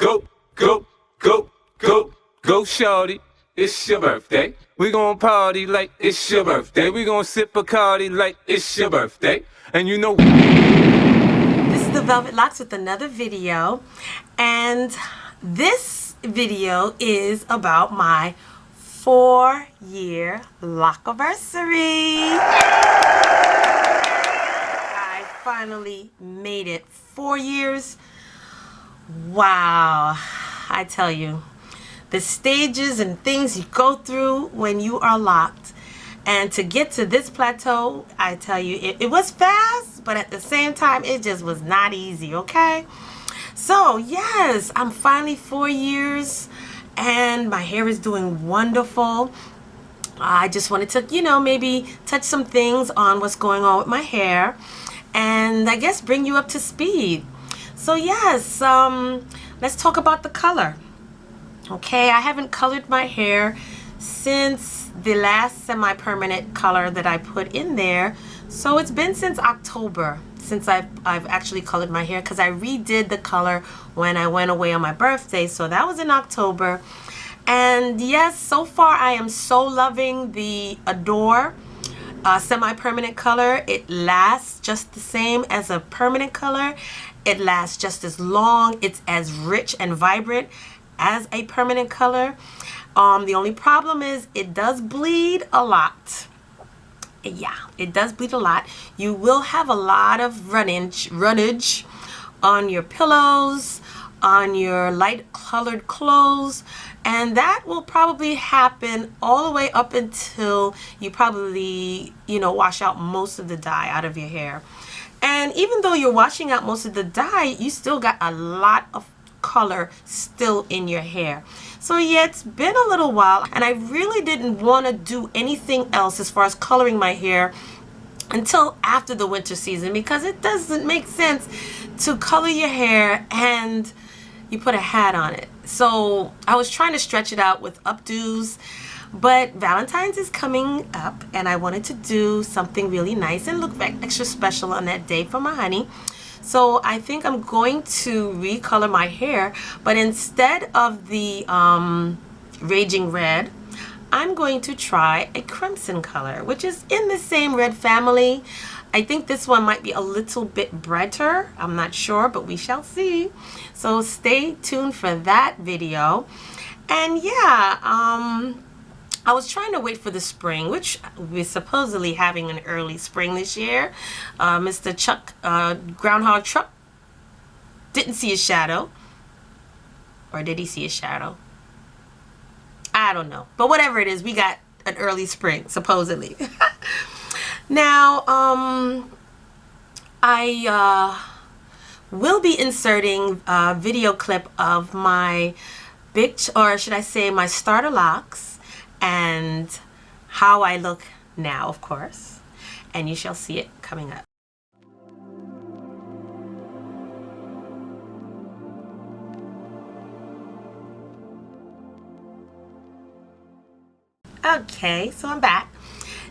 go, go, go, go, go, shorty. It's your birthday. We gon' party like it's your birthday. We gon' sip Bacardi like it's your birthday. And you know. This is the Velvet Locks with another video. And this video is about my 4-year Locaversary. I finally made it. 4 years. Wow. I tell you, the stages and things you go through when you are locked. And to get to this plateau, I tell you, it was fast, but at the same time, it just was not easy, okay? So, yes, I'm finally 4 years, and my hair is doing wonderful. I just wanted to, maybe touch some things on what's going on with my hair, and I guess bring you up to speed. So, yes, let's talk about the color. Okay, I haven't colored my hair since the last semi-permanent color that I put in there. So it's been since October since I've actually colored my hair, because I redid the color when I went away on my birthday. So that was in October. And yes, so far I am so loving the Adore semi-permanent color. It lasts just the same as a permanent color. It lasts just as long. It's as rich and vibrant as a permanent color. The only problem is it does bleed a lot. Yeah, it does bleed a lot. You will have a lot of runnage on your pillows, on your light colored clothes, and that will probably happen all the way up until you probably, wash out most of the dye out of your hair. And even though you're washing out most of the dye, you still got a lot of color still in your hair. So yeah, it's been a little while, and I really didn't want to do anything else as far as coloring my hair until after the winter season, because it doesn't make sense to color your hair and you put a hat on it. So I was trying to stretch it out with updos, but Valentine's is coming up, and I wanted to do something really nice and look extra special on that day for my honey. So I think I'm going to recolor my hair, but instead of the Raging Red, I'm going to try a crimson color, which is in the same red family. I think this one might be a little bit brighter. I'm not sure, but we shall see. So stay tuned for that video. And yeah, I was trying to wait for the spring, which we're supposedly having an early spring this year. Mr. Chuck, Groundhog Truck, didn't see a shadow. Or did he see a shadow? I don't know. But whatever it is, we got an early spring, supposedly. Now, I will be inserting a video clip of my or should I say my starter locks, and how I look now, of course, and you shall see it coming up. Okay, so I'm back.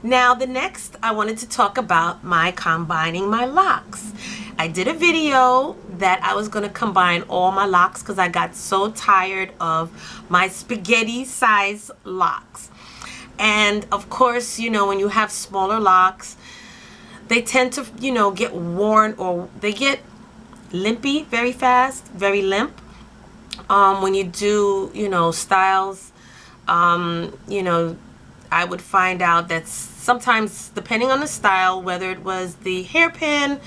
Now the next, I wanted to talk about my combining my locks. I did a video that I was going to combine all my locks because I got so tired of my spaghetti size locks. And of course, when you have smaller locks, they tend to, get worn, or they get limpy very fast, very limp. When you do, styles, I would find out that sometimes, depending on the style, whether it was the hairpin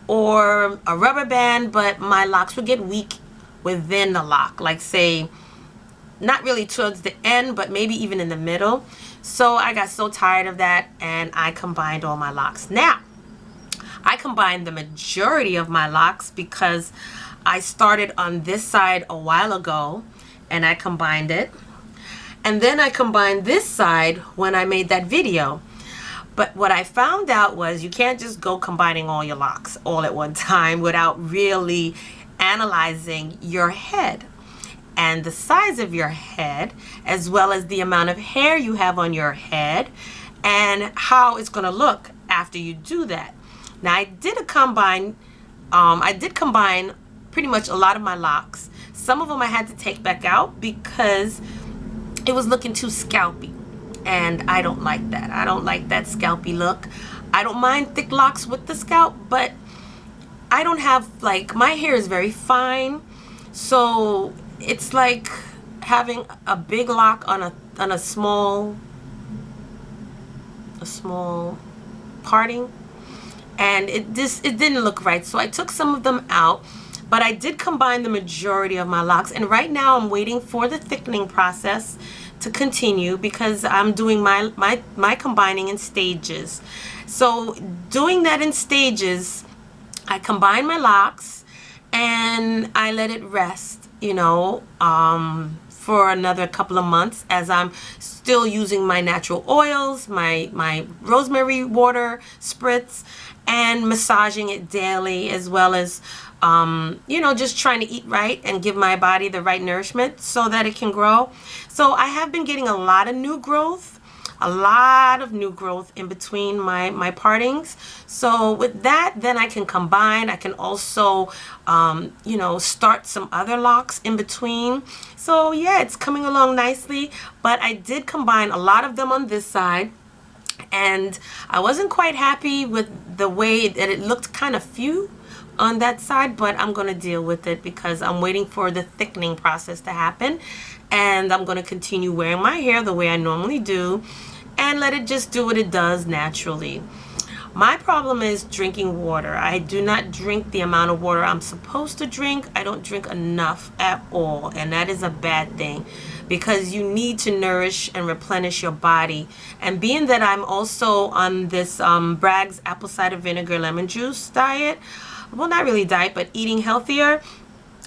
or a rubber band, but my locks would get weak within the lock, like say, not really towards the end, but maybe even in the middle. So I got so tired of that, and I combined all my locks. Now, I combined the majority of my locks because I started on this side a while ago, and I combined it. And then I combined this side when I made that video. But what I found out was you can't just go combining all your locks all at one time without really analyzing your head and the size of your head, as well as the amount of hair you have on your head and how it's going to look after you do that. Now I did combine pretty much a lot of my locks Some of them I had to take back out because it was looking too scalpy, and I don't like that. I don't like that scalpy look. I don't mind thick locks with the scalp, but I don't have, like, my hair is very fine, so it's like having a big lock on a small parting, and it didn't look right. So I took some of them out, but I did combine the majority of my locks, and right now I'm waiting for the thickening process to continue because I'm doing my combining in stages. So doing that in stages, I combine my locks and I let it rest, you know, for another couple of months as I'm still using my natural oils, my rosemary water spritz, and massaging it daily, as well as you know, just trying to eat right and give my body the right nourishment so that it can grow. So I have been getting a lot of new growth in between my partings. So with that, then I can combine. I can also you know, start some other locks in between. So yeah, it's coming along nicely, but I did combine a lot of them on this side, and I wasn't quite happy with the way that it looked kind of few on that side, but I'm going to deal with it because I'm waiting for the thickening process to happen, and I'm going to continue wearing my hair the way I normally do and let it just do what it does naturally. My problem is drinking water. I do not drink the amount of water I'm supposed to drink. I don't drink enough at all, and that is a bad thing because you need to nourish and replenish your body. And being that I'm also on this Bragg's apple cider vinegar lemon juice diet, well, not really diet, but eating healthier,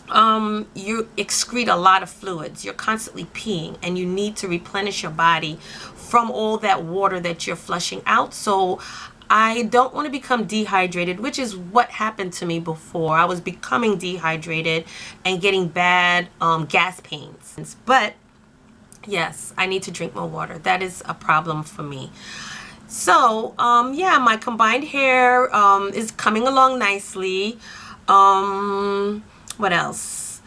you excrete a lot of fluids. You're constantly peeing, and you need to replenish your body from all that water that you're flushing out. So I don't want to become dehydrated, which is what happened to me before. I was becoming dehydrated and getting bad gas pains. But yes, I need to drink more water. That is a problem for me. So yeah, my combined hair is coming along nicely. What else?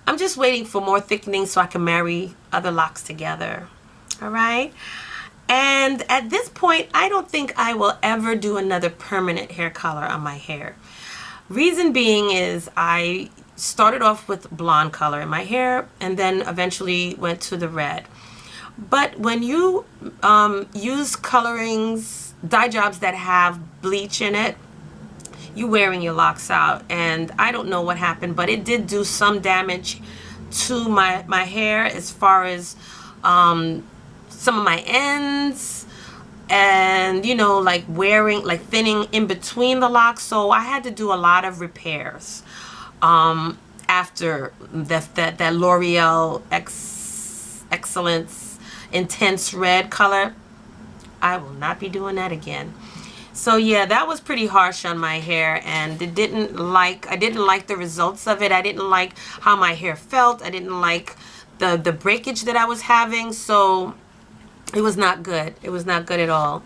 I'm just waiting for more thickening so I can marry other locks together. All right. And at this point, I don't think I will ever do another permanent hair color on my hair. Reason being is I started off with blonde color in my hair and then eventually went to the red. But when you use colorings, dye jobs that have bleach in it, you wearing your locks out. And I don't know what happened, but it did do some damage to my hair as far as some of my ends, and you know, like wearing, like thinning in between the locks. So I had to do a lot of repairs after that L'Oreal Excellence Intense Red color. I will not be doing that again. So yeah, that was pretty harsh on my hair, and I didn't like the results of it. I didn't like how my hair felt. I didn't like the breakage that I was having. So it was not good. It was not good at all.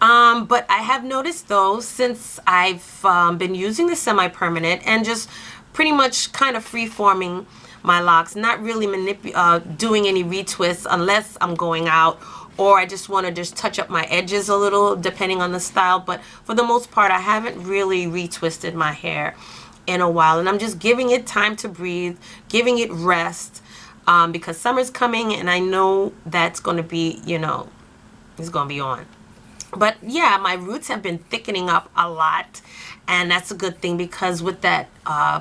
But I have noticed though, since I've been using the semi-permanent and just pretty much kind of free-forming my locks, not really doing any retwists unless I'm going out or I just want to just touch up my edges a little depending on the style. But for the most part, I haven't really retwisted my hair in a while, and I'm just giving it time to breathe, giving it rest. Because summer's coming and I know that's going to be, you know, it's going to be on. But yeah, my roots have been thickening up a lot, and that's a good thing because with that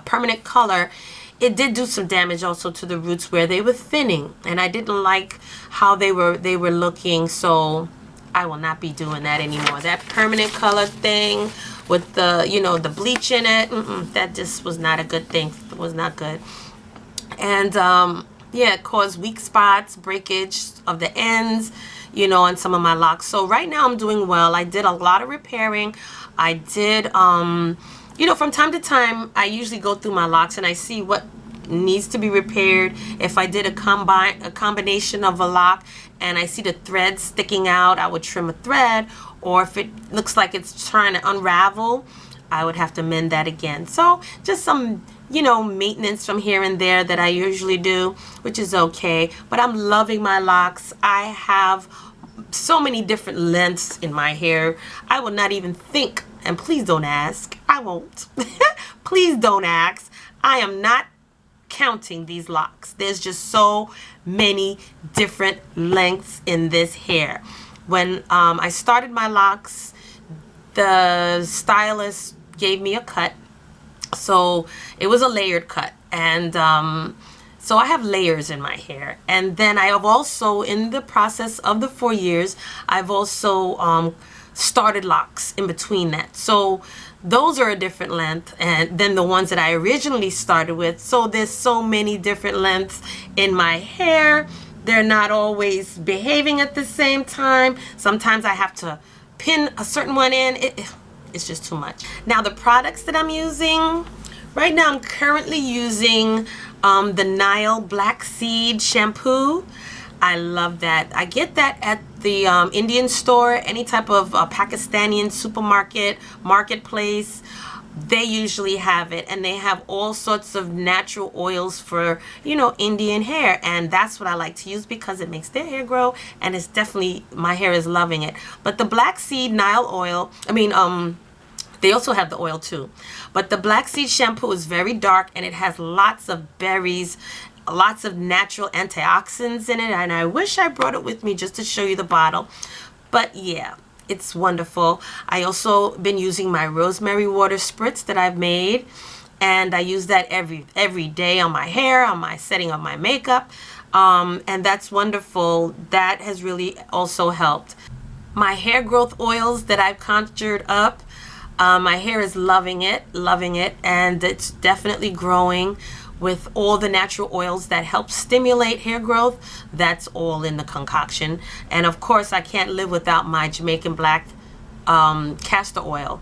permanent color, it did do some damage also to the roots where they were thinning, and I didn't like how they were looking. So I will not be doing that anymore. That permanent color thing with the, you know, the bleach in it, that just was not a good thing. It was not good. And yeah, it caused weak spots, breakage of the ends, you know, on some of my locks. So right now I'm doing well. I did a lot of repairing. I did, you know, from time to time, I usually go through my locks and I see what needs to be repaired. If I did a combination of a lock and I see the thread sticking out, I would trim a thread. Or if it looks like it's trying to unravel, I would have to mend that again. So just some you know, maintenance from here and there that I usually do, which is okay. But I'm loving my locks. I have so many different lengths in my hair. I will not even think, and please don't ask. I won't. Please don't ask. I am not counting these locks. There's just so many different lengths in this hair. When I started my locks, the stylist gave me a cut. So it was a layered cut. And so I have layers in my hair. And then I have also, in the process of the 4 years, I've also started locks in between that. So those are a different length and than the ones that I originally started with. So there's so many different lengths in my hair. They're not always behaving at the same time. Sometimes I have to pin a certain one in. It's just too much. Now the products that I'm using, right now I'm currently using the Nile Black Seed shampoo. I love that. I get that at the Indian store, any type of Pakistani supermarket, marketplace. They usually have it, and they have all sorts of natural oils for, you know, Indian hair, and that's what I like to use because it makes their hair grow, and it's definitely, my hair is loving it. But the Black Seed Nile oil, they also have the oil too, but the Black Seed shampoo is very dark, and it has lots of berries, lots of natural antioxidants in it, and I wish I brought it with me just to show you the bottle. But yeah, it's wonderful. I also been using my rosemary water spritz that I've made, and I use that every day on my hair, on my setting of my makeup, and that's wonderful. That has really also helped. My hair growth oils that I've conjured up, my hair is loving it, and it's definitely growing with all the natural oils that help stimulate hair growth. That's all in the concoction. And of course, I can't live without my Jamaican black castor oil.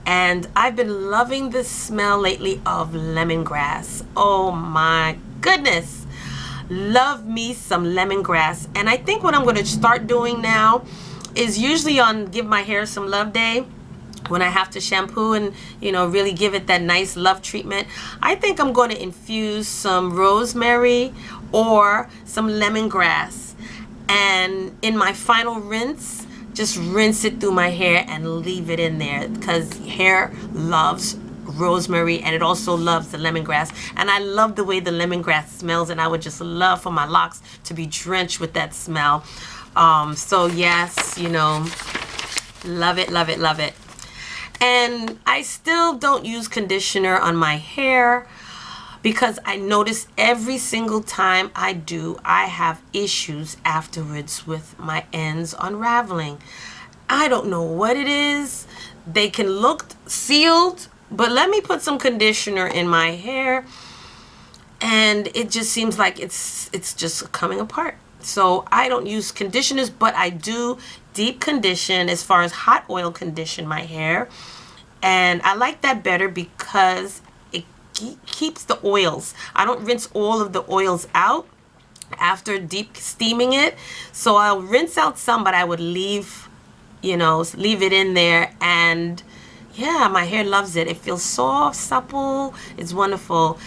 And I've been loving the smell lately of lemongrass. Oh my goodness. Love me some lemongrass. And I think what I'm going to start doing now is usually on Give My Hair Some Love Day, when I have to shampoo and, you know, really give it that nice love treatment, I think I'm going to infuse some rosemary or some lemongrass, and in my final rinse, just rinse it through my hair and leave it in there, because hair loves rosemary and it also loves the lemongrass, and I love the way the lemongrass smells, and I would just love for my locks to be drenched with that smell. So yes, you know, love it, love it, love it. And I still don't use conditioner on my hair because I notice every single time I do, I have issues afterwards with my ends unraveling. I don't know what it is. They can look sealed, but let me put some conditioner in my hair and it just seems like it's just coming apart. So I don't use conditioners, but I do deep condition, as far as hot oil condition, my hair. And I like that better because it keeps the oils. I don't rinse all of the oils out after deep steaming it. So I'll rinse out some, but I would leave, you know, leave it in there. And yeah, my hair loves it. It feels soft, supple. It's wonderful.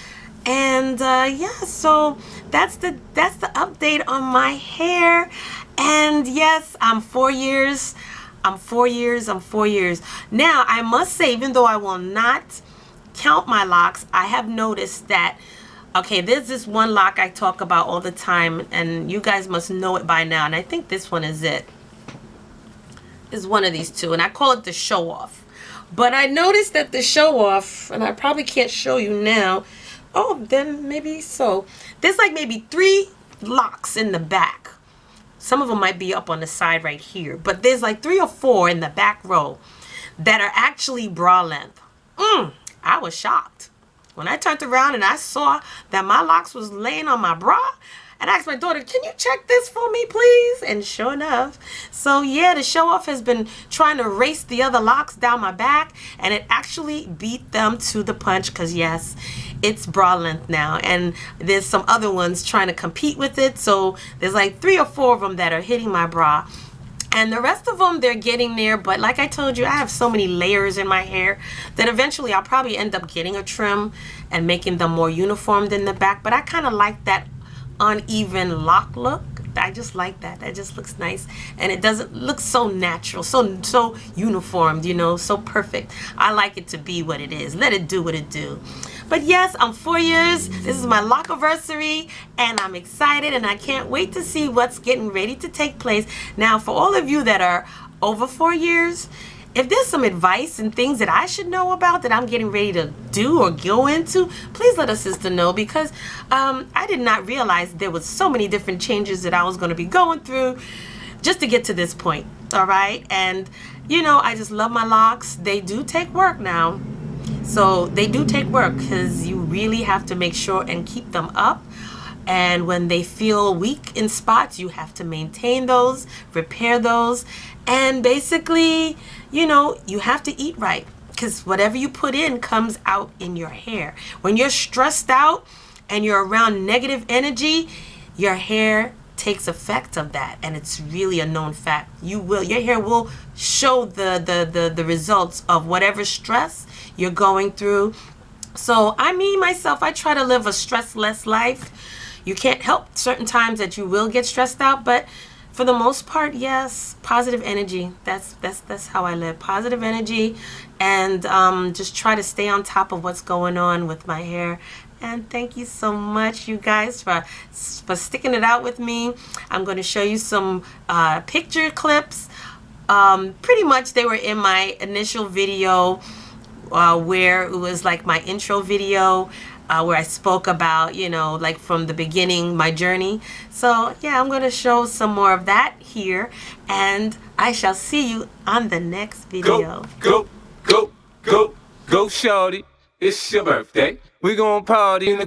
And yeah, so that's the update on my hair. And yes, I'm 4 years. I'm 4 years. Now, I must say, even though I will not count my locks, I have noticed that, okay, there's this one lock I talk about all the time, and you guys must know it by now, and I think this one is it. Is one of these two, and I call it the show off. But I noticed that the show off, and I probably can't show you now. Oh, then maybe so. There's like maybe 3 locks in the back. Some of them might be up on the side right here, but there's like 3 or 4 in the back row that are actually bra length. I was shocked when I turned around and I saw that my locks was laying on my bra, and I asked my daughter, can you check this for me, please? And sure enough. So yeah, the show off has been trying to race the other locks down my back, and it actually beat them to the punch, because yes, it's bra length now, and there's some other ones trying to compete with it. So there's like 3 or 4 of them that are hitting my bra, And the rest of them, they're getting there. But like I told you, I have so many layers in my hair that eventually I'll probably end up getting a trim and making them more uniformed in the back. But I kind of like that uneven lock look. I just like that. That just looks nice, and it doesn't look so natural, so uniformed, you know, so perfect. I like it to be what it is. Let it do what it do. But yes, I'm 4 years. This is my Locaversary, and I'm excited, and I can't wait to see what's getting ready to take place. Now, for all of you that are over 4 years, if there's some advice and things that I should know about that I'm getting ready to do or go into, please let a sister know, because I did not realize there was so many different changes that I was going to be going through just to get to this point. All right. And, you know, I just love my locks. They do take work now. So they do take work, because you really have to make sure and keep them up. And when they feel weak in spots, you have to maintain those, repair those, and basically, you know, you have to eat right, because whatever you put in comes out in your hair. When you're stressed out and you're around negative energy, your hair takes effect of that, and it's really a known fact. Your hair will show the results of whatever stress you're going through. So I myself, I try to live a stress-less life. You can't help certain times that you will get stressed out, but for the most part, yes, positive energy. That's how I live. Positive energy, and just try to stay on top of what's going on with my hair. And thank you so much, you guys, for sticking it out with me. I'm going to show you some picture clips. Pretty much they were in my initial video, where it was like my intro video, where I spoke about, you know, like from the beginning, my journey. So yeah, I'm going to show some more of that here, and I shall see you on the next video. Go, shorty. It's your birthday. We gonna party in the